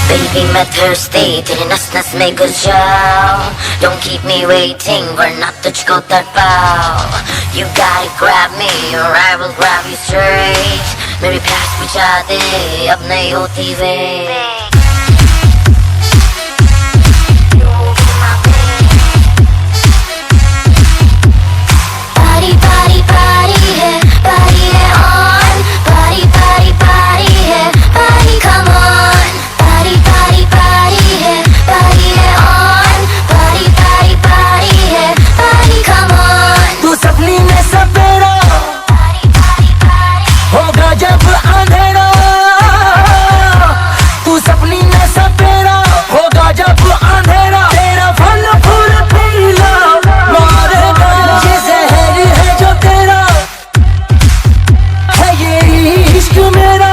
Baby मैं thirsty तेरे नस नस में घुस जाऊं. Don't keep me waiting वरना तुझको तड़पाओ. You gotta grab me or I will grab you straight. मेरी प्यास बुझा दे अब नहीं होती वे. Party party party है on. Party party party है come on. Party party party है on. Party party party है come on. तू सपनी में सपेरा होगा जब अंधेरा. तू सपनी में सपेरा होगा जब अंधेरा. तेरा फन फुर्तीला मारेगा. ये जहर है जो तेरा है ये इश्क मेरा.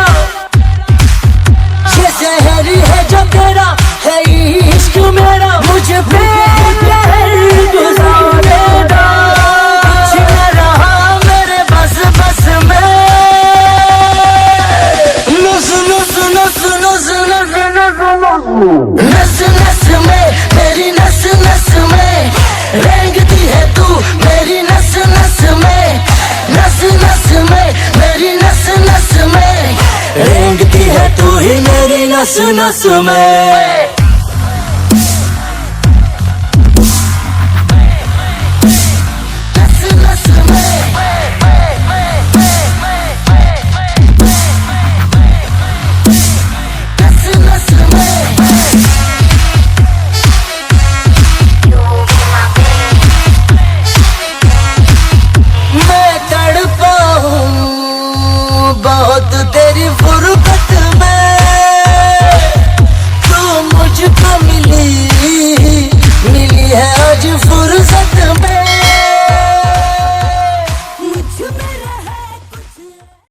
ये जहर है जो तेरा है इश्क मेरा. मुझ पे कहर गुजारेगा. कुछ न रहा मेरे बस बस में. नस नस नस नस नस नस में मेरी नस नस में रेंगती है तू मेरी नस नस में. नस नस में मेरी नस नस में रेंगती है तू ही मेरी नस नस में.